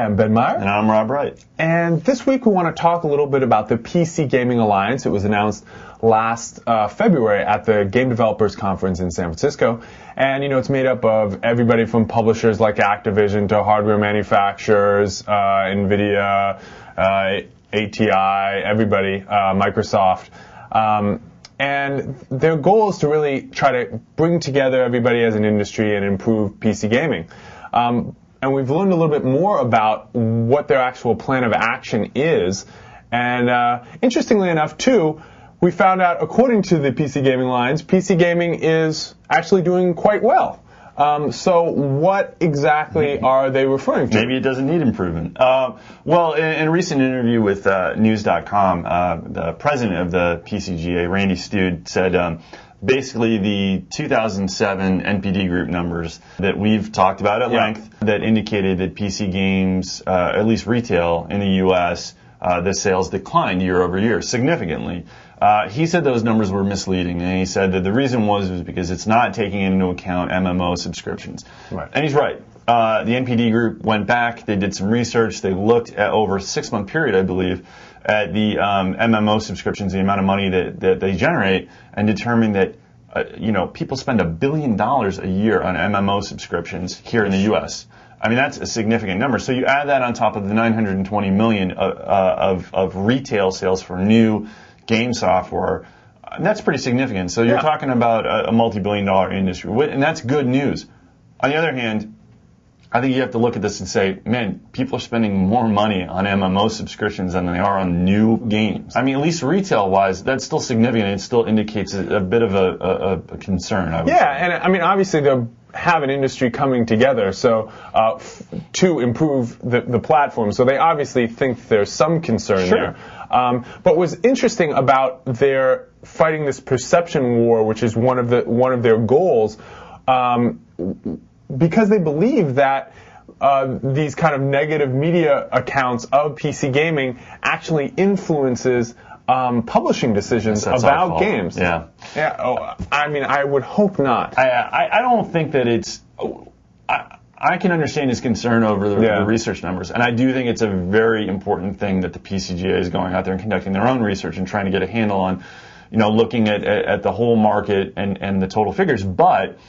I'm Ben Meyer. And I'm Rob Wright. And this week we want to talk a little bit about the PC Gaming Alliance. It was announced last February at the Game Developers Conference in San Francisco. And, you know, it's made up of everybody from publishers like Activision to hardware manufacturers, NVIDIA, ATI, everybody, Microsoft. And their goal is to really try to bring together everybody as an industry and improve PC gaming. And we've learned a little bit more about what their actual plan of action is. And interestingly enough, too, we found out, according to the PC Gaming Alliance, PC gaming is actually doing quite well. So what exactly are they referring to? Maybe it doesn't need improvement. Well, in a recent interview with News.com, the president of the PCGA, Randy Stude, said basically the 2007 NPD group numbers that we've talked about at length that indicated that PC games, at least retail in the U.S., the sales declined year over year significantly. He said those numbers were misleading, and he said that the reason was because it's not taking into account MMO subscriptions. Right. And he's right. The NPD group went back, they did some research, they looked at over a 6-month period, I believe, at the MMO subscriptions, the amount of money that they generate, and determined that people spend $1 billion a year on MMO subscriptions here in the U.S. I mean, that's a significant number. So you add that on top of the $920 million of retail sales for new game software, and that's pretty significant. So you're talking about a multi-billion-dollar industry, and that's good news. On the other hand, I think you have to look at this and say, man, people are spending more money on MMO subscriptions than they are on new games. I mean, at least retail-wise, that's still significant. It still indicates a bit of a concern, I would say. And I mean, obviously, they'll have an industry coming together to improve the platform. So they obviously think there's some concern there. But what's interesting about their fighting this perception war, which is one of their goals, because they believe that these kind of negative media accounts of PC gaming actually influences publishing decisions about games. I mean, I would hope not. I don't think that it's. I can understand his concern over the research numbers, and I do think it's a very important thing that the PCGA is going out there and conducting their own research and trying to get a handle on, looking at the whole market and the total figures. But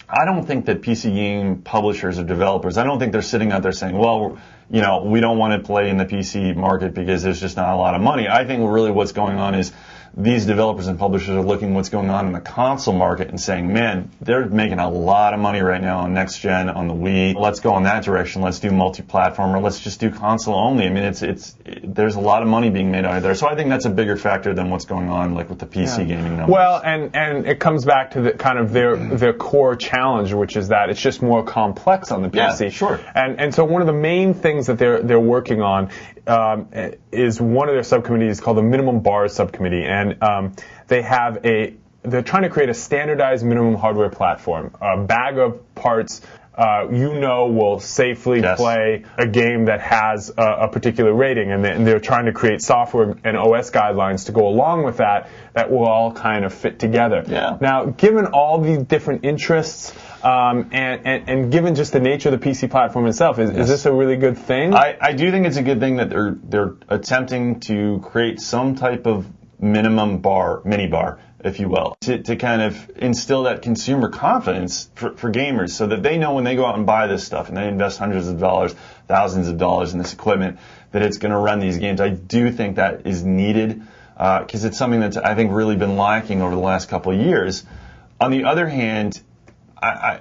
I don't think that PC game publishers or developers, I don't think they're sitting out there saying, well, we don't want to play in the PC market because there's just not a lot of money. I think really what's going on is these developers and publishers are looking at what's going on in the console market and saying, man, they're making a lot of money right now on next gen, on the Wii. Let's go in that direction. Let's do multi-platform, or let's just do console only. I mean, there's a lot of money being made out there. So I think that's a bigger factor than what's going on like with the PC gaming numbers. Well, and it comes back to the kind of their core challenge, which is that it's just more complex on the PC. Yeah, sure. And so one of the main things that they're working on is one of their subcommittees called the Minimum Bar Subcommittee, and they're trying to create a standardized minimum hardware platform, a bag of parts will safely play a game that has a particular rating, and they're trying to create software and OS guidelines to go along with that will all kind of fit together. Now, given all the different interests and given just the nature of the PC platform itself, is this a really good thing? I do think it's a good thing that they're attempting to create some type of minimum bar, mini bar, if you will, to kind of instill that consumer confidence for gamers so that they know when they go out and buy this stuff and they invest hundreds of dollars, thousands of dollars in this equipment, that it's going to run these games. I do think that is needed because it's something that's, I think, really been lacking over the last couple of years. On the other hand, I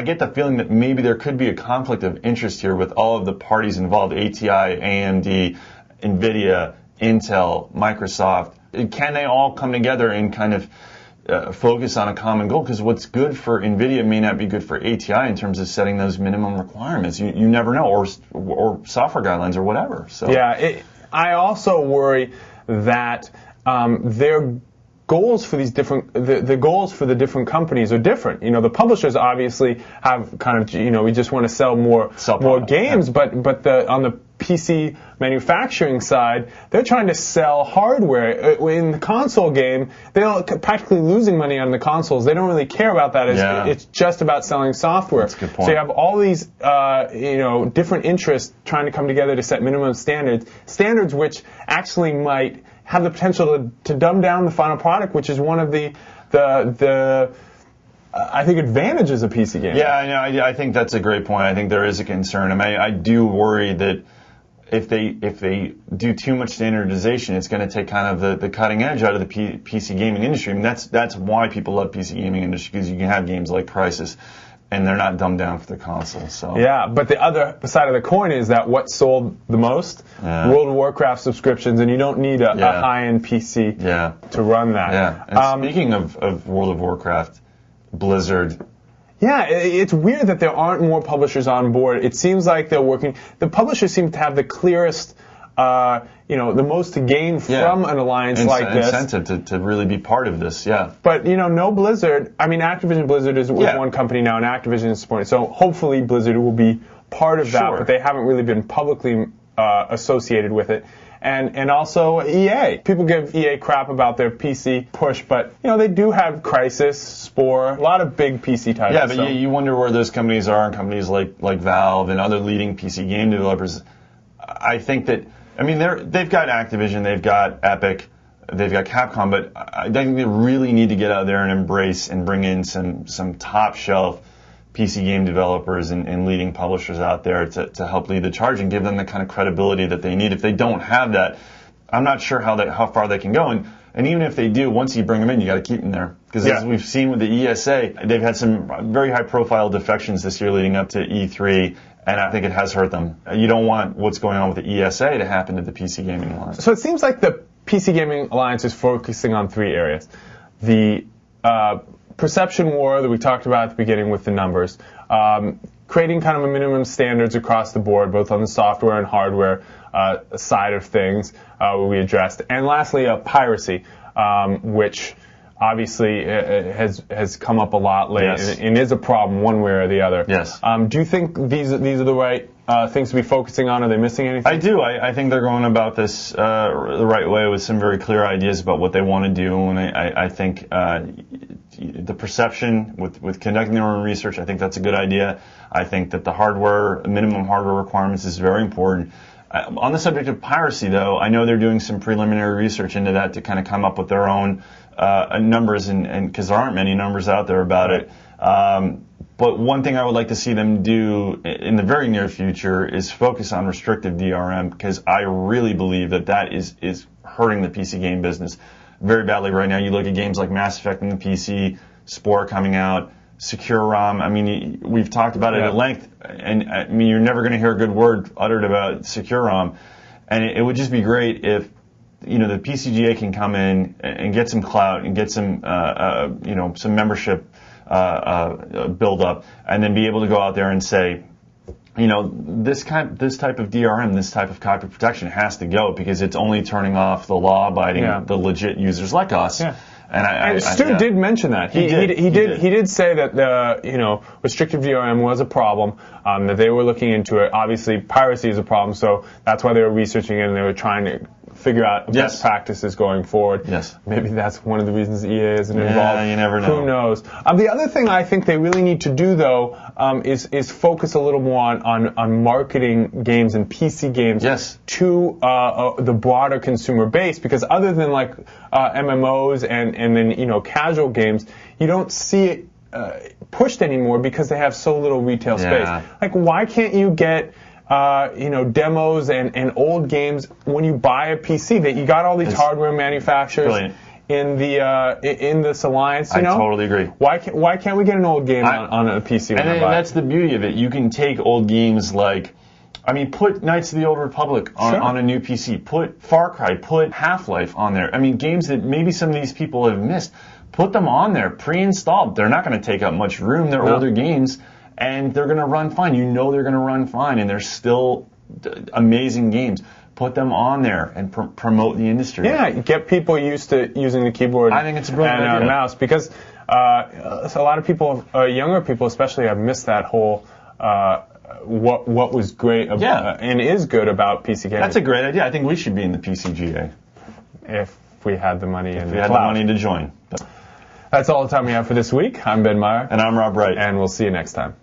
get the feeling that maybe there could be a conflict of interest here with all of the parties involved, ATI, AMD, NVIDIA, Intel, Microsoft. Can they all come together and kind of focus on a common goal? Because what's good for NVIDIA may not be good for ATI in terms of setting those minimum requirements. You never know, or software guidelines or whatever. So I also worry that their goals for these different the goals for the different companies are different. The publishers obviously have kind of we just want to sell more games, but on the PC manufacturing side, they're trying to sell hardware. In the console game, they're practically losing money on the consoles. They don't really care about that. It's just about selling software. That's a good point. So you have all these, different interests trying to come together to set minimum standards which actually might have the potential to dumb down the final product, which is one of the I think advantages of PC gaming. Yeah, I think that's a great point. I think there is a concern. I mean, I do worry that if they do too much standardization, it's going to take kind of the cutting edge out of the PC gaming industry. I mean, that's why people love PC gaming industry, because you can have games like Crysis, and they're not dumbed down for the console. So yeah, but the other side of the coin is that what sold the most? World of Warcraft subscriptions, and you don't need a high-end PC to run that. Yeah. And speaking of World of Warcraft, Blizzard. Yeah, it's weird that there aren't more publishers on board. It seems like they're working. The publishers seem to have the clearest, the most to gain from an alliance like this. Incentive to really be part of this, yeah. But, no Blizzard. I mean, Activision Blizzard is one company now, and Activision is supporting. So hopefully Blizzard will be part of that, but they haven't really been publicly associated with it. And also EA. People give EA crap about their PC push, but they do have Crysis, Spore, a lot of big PC titles. Yeah, but you wonder where those companies are, and companies like Valve and other leading PC game developers. I think that they've got Activision, they've got Epic, they've got Capcom, but I think they really need to get out there and embrace and bring in some top shelf PC game developers and leading publishers out there to help lead the charge and give them the kind of credibility that they need. If they don't have that, I'm not sure how far they can go. And even if they do, once you bring them in, you got to keep them there. Because as we've seen with the ESA, they've had some very high-profile defections this year leading up to E3, and I think it has hurt them. You don't want what's going on with the ESA to happen to the PC Gaming Alliance. So it seems like the PC Gaming Alliance is focusing on three areas. The perception war that we talked about at the beginning with the numbers, creating kind of a minimum standards across the board, both on the software and hardware side of things we addressed. And lastly, piracy, which obviously has come up a lot lately and is a problem one way or the other. Yes. Do you think these are the right things to be focusing on? Are they missing anything? I do. I think they're going about this the right way with some very clear ideas about what they want to do, and I think the perception with conducting their own research, I think that's a good idea. I think that the minimum hardware requirements is very important. On the subject of piracy, though, I know they're doing some preliminary research into that to kind of come up with their own numbers, and because there aren't many numbers out there about it. But one thing I would like to see them do in the very near future is focus on restrictive DRM, because I really believe that is hurting the PC game business very badly right now. You look at games like Mass Effect on the PC, Spore coming out, Secure ROM. I mean, we've talked about it at length, and I mean, you're never going to hear a good word uttered about Secure ROM. And it would just be great if the PCGA can come in and get some clout and get some some membership build up, and then be able to go out there and say, this type of DRM, this type of copy protection has to go, because it's only turning off the law-abiding, the legit users like us. Yeah. And Stu did mention that. He did say that the restrictive DRM was a problem, that they were looking into it. Obviously, piracy is a problem, so that's why they were researching it, and they were trying to figure out best practices going forward. Yes. Maybe that's one of the reasons EA isn't involved. You never know. Who knows? The other thing I think they really need to do, though, is focus a little more on marketing games and PC games to the broader consumer base, because other than like MMOs and then casual games, you don't see it pushed anymore because they have so little retail space. Like, why can't you get demos and old games when you buy a PC? That you got all these hardware manufacturers in this alliance. I totally agree. Why can't we get an old game on a PC? And that's the beauty of it. You can take old games like, put Knights of the Old Republic on a new PC. Put Far Cry, put Half-Life on there. Games that maybe some of these people have missed. Put them on there, pre-installed. They're not going to take up much room. They're older games, and they're going to run fine. They're going to run fine, and they're still amazing games. Put them on there and promote the industry. Yeah, get people used to using the keyboard. I think it's a brilliant idea. And mouse, because a lot of people, younger people especially, have missed that whole what was great and is good about PC gaming. That's a great idea. I think we should be in the PCGA. If we had the money and we had the money to join. That's all the time we have for this week. I'm Ben Meyer. And I'm Rob Wright. And we'll see you next time.